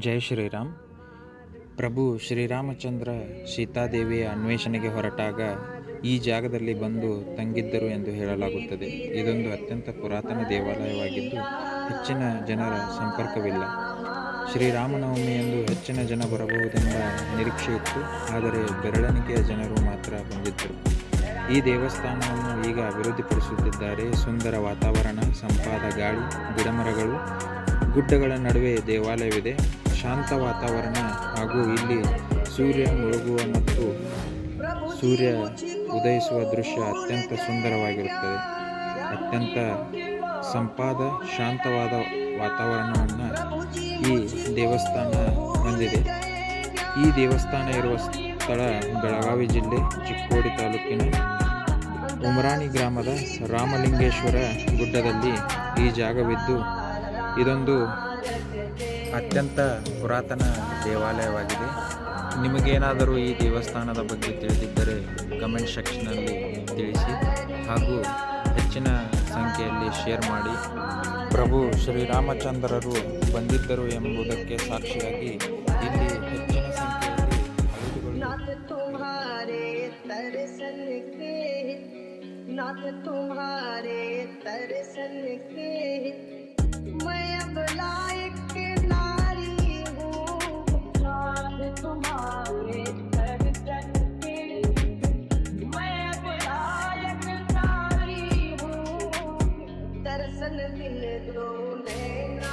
ಜೈ ಶ್ರೀರಾಮ್. ಪ್ರಭು ಶ್ರೀರಾಮಚಂದ್ರ ಸೀತಾದೇವಿಯ ಅನ್ವೇಷಣೆಗೆ ಹೊರಟಾಗ ಈ ಜಾಗದಲ್ಲಿ ಬಂದು ತಂಗಿದ್ದರು ಎಂದು ಹೇಳಲಾಗುತ್ತದೆ. ಇದೊಂದು ಅತ್ಯಂತ ಪುರಾತನ ದೇವಾಲಯವಾಗಿದ್ದು ಹೆಚ್ಚಿನ ಜನರ ಸಂಪರ್ಕವಿಲ್ಲ. ಶ್ರೀರಾಮನವಮಿಯಂದು ಹೆಚ್ಚಿನ ಜನ ಬರಬಹುದೆಂಬ ನಿರೀಕ್ಷೆ ಇತ್ತು, ಆದರೆ ಬೆರಳೆಣಿಕೆಯ ಜನರು ಮಾತ್ರ ಬಂದಿದ್ದರು. ಈ ದೇವಸ್ಥಾನವನ್ನು ಈಗ ಅಭಿವೃದ್ಧಿಪಡಿಸುತ್ತಿದ್ದಾರೆ. ಸುಂದರ ವಾತಾವರಣ, ಸಂಪಾದ ಗಾಳಿ, ಗಿಡಮರಗಳು, ಗುಡ್ಡಗಳ ನಡುವೆ ದೇವಾಲಯವಿದೆ. ಶಾಂತ ವಾತಾವರಣ ಹಾಗೂ ಇಲ್ಲಿ ಸೂರ್ಯ ಮುಳುಗುವ ಮತ್ತು ಸೂರ್ಯ ಉದಯಿಸುವ ದೃಶ್ಯ ಅತ್ಯಂತ ಸುಂದರವಾಗಿರುತ್ತದೆ. ಅತ್ಯಂತ ಸಂಪಾದ ಶಾಂತವಾದ ವಾತಾವರಣವನ್ನು ಈ ದೇವಸ್ಥಾನ ಹೊಂದಿದೆ. ಈ ದೇವಸ್ಥಾನ ಇರುವ ಸ್ಥಳ ಬೆಳಗಾವಿ ಜಿಲ್ಲೆ ಚಿಕ್ಕೋಡಿ ತಾಲೂಕಿನ ಉಮರಾಣಿ ಗ್ರಾಮದ ರಾಮಲಿಂಗೇಶ್ವರ ಗುಡ್ಡದಲ್ಲಿ ಈ ಜಾಗವಿದ್ದು ಇದೊಂದು ಅತ್ಯಂತ ಪುರಾತನ ದೇವಾಲಯವಾಗಿದೆ. ನಿಮಗೇನಾದರೂ ಈ ದೇವಸ್ಥಾನದ ಬಗ್ಗೆ ತಿಳಿದಿದ್ದರೆ ಕಮೆಂಟ್ ಸೆಕ್ಷನಲ್ಲಿ ತಿಳಿಸಿ ಹಾಗೂ ಹೆಚ್ಚಿನ ಸಂಖ್ಯೆಯಲ್ಲಿ ಶೇರ್ ಮಾಡಿ. ಪ್ರಭು ಶ್ರೀರಾಮಚಂದ್ರರು ಬಂದಿದ್ದರು ಎಂಬುದಕ್ಕೆ ಸಾಕ್ಷಿಯಾಗಿ ಇಲ್ಲಿ ಹೆಚ್ಚಿನ ಸಂಖ್ಯೆಯಲ್ಲಿ दर्शन दिल दो नैना